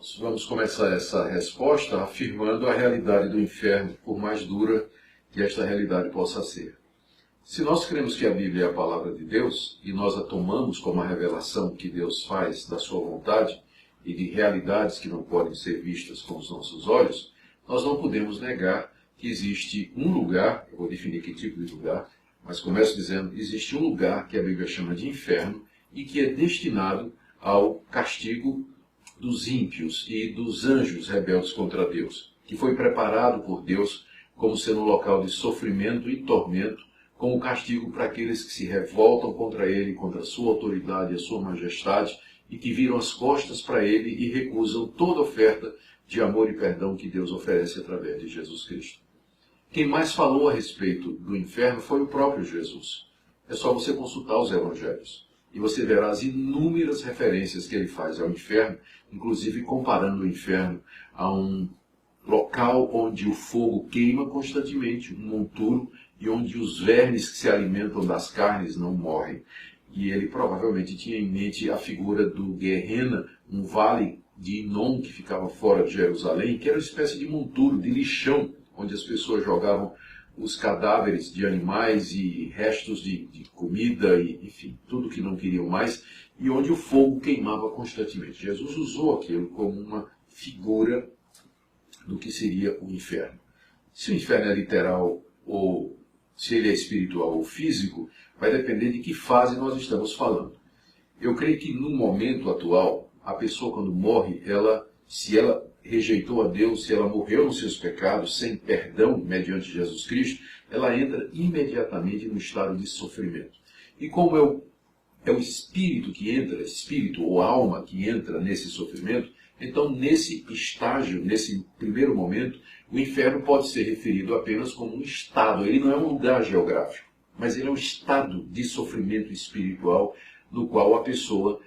mortos. Vamos começar essa resposta afirmando a realidade do inferno, por mais dura que esta realidade possa ser. Se nós cremos que a Bíblia é a palavra de Deus, e nós a tomamos como a revelação que Deus faz da sua vontade e de realidades que não podem ser vistas com os nossos olhos, nós não podemos negar que existe um lugar, eu vou definir que tipo de lugar, mas começo dizendo, existe um lugar que a Bíblia chama de inferno e que é destinado ao castigo dos ímpios e dos anjos rebeldes contra Deus, que foi preparado por Deus como sendo um local de sofrimento e tormento, como castigo para aqueles que se revoltam contra Ele, contra a sua autoridade e a sua majestade, e que viram as costas para Ele e recusam toda oferta de amor e perdão que Deus oferece através de Jesus Cristo. Quem mais falou a respeito do inferno foi o próprio Jesus. É só você consultar os evangelhos. E você verá as inúmeras referências que ele faz ao inferno, inclusive comparando o inferno a um local onde o fogo queima constantemente, um monturo, e onde os vermes que se alimentam das carnes não morrem. E ele provavelmente tinha em mente a figura do Gehenna, um vale de Inom que ficava fora de Jerusalém, que era uma espécie de monturo, de lixão, onde as pessoas jogavam os cadáveres de animais e restos de comida, e, enfim, tudo que não queriam mais, e onde o fogo queimava constantemente. Jesus usou aquilo como uma figura do que seria o inferno. Se o inferno é literal ou se ele é espiritual ou físico, vai depender de que fase nós estamos falando. Eu creio que no momento atual, a pessoa quando morre, se ela rejeitou a Deus, se ela morreu nos seus pecados, sem perdão mediante Jesus Cristo, ela entra imediatamente no estado de sofrimento. E como é o espírito que entra, espírito ou alma que entra nesse sofrimento, então nesse estágio, nesse primeiro momento, o inferno pode ser referido apenas como um estado. Ele não é um lugar geográfico, mas ele é um estado de sofrimento espiritual no qual a pessoa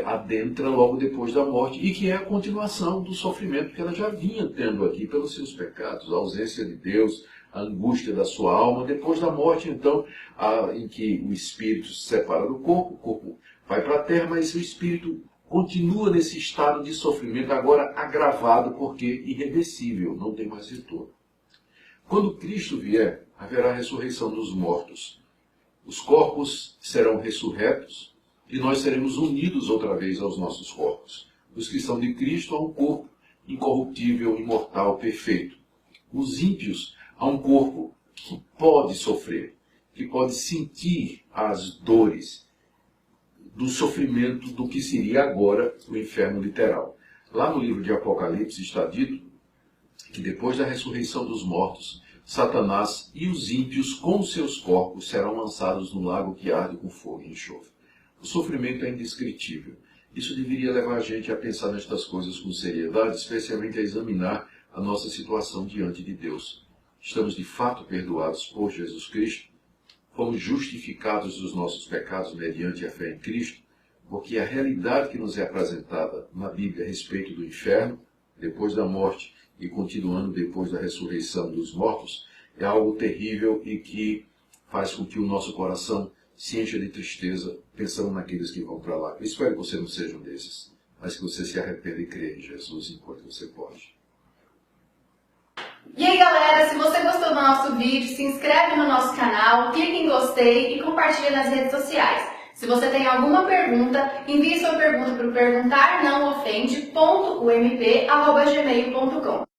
adentra logo depois da morte, e que é a continuação do sofrimento que ela já vinha tendo aqui pelos seus pecados, a ausência de Deus, a angústia da sua alma, depois da morte, então, em que o espírito se separa do corpo, o corpo vai para a terra, mas o espírito continua nesse estado de sofrimento, agora agravado, porque irreversível, não tem mais retorno. Quando Cristo vier, haverá a ressurreição dos mortos. Os corpos serão ressurretos, e nós seremos unidos outra vez aos nossos corpos. Os que são de Cristo a um corpo incorruptível, imortal, perfeito. Os ímpios a um corpo que pode sofrer, que pode sentir as dores do sofrimento do que seria agora o inferno literal. Lá no livro de Apocalipse está dito que depois da ressurreição dos mortos, Satanás e os ímpios com seus corpos serão lançados no lago que arde com fogo e enxofre. O sofrimento é indescritível. Isso deveria levar a gente a pensar nestas coisas com seriedade, especialmente a examinar a nossa situação diante de Deus. Estamos de fato perdoados por Jesus Cristo? Fomos justificados dos nossos pecados mediante a fé em Cristo? Porque a realidade que nos é apresentada na Bíblia a respeito do inferno, depois da morte e continuando depois da ressurreição dos mortos, é algo terrível e que faz com que o nosso coração se encha de tristeza pensando naqueles que vão para lá. Eu espero que você não seja um desses, mas que você se arrependa e creia em Jesus enquanto você pode. E aí galera, se você gostou do nosso vídeo, se inscreve no nosso canal, clique em gostei e compartilha nas redes sociais. Se você tem alguma pergunta, envie sua pergunta para o perguntarnãoofende.ump@gmail.com.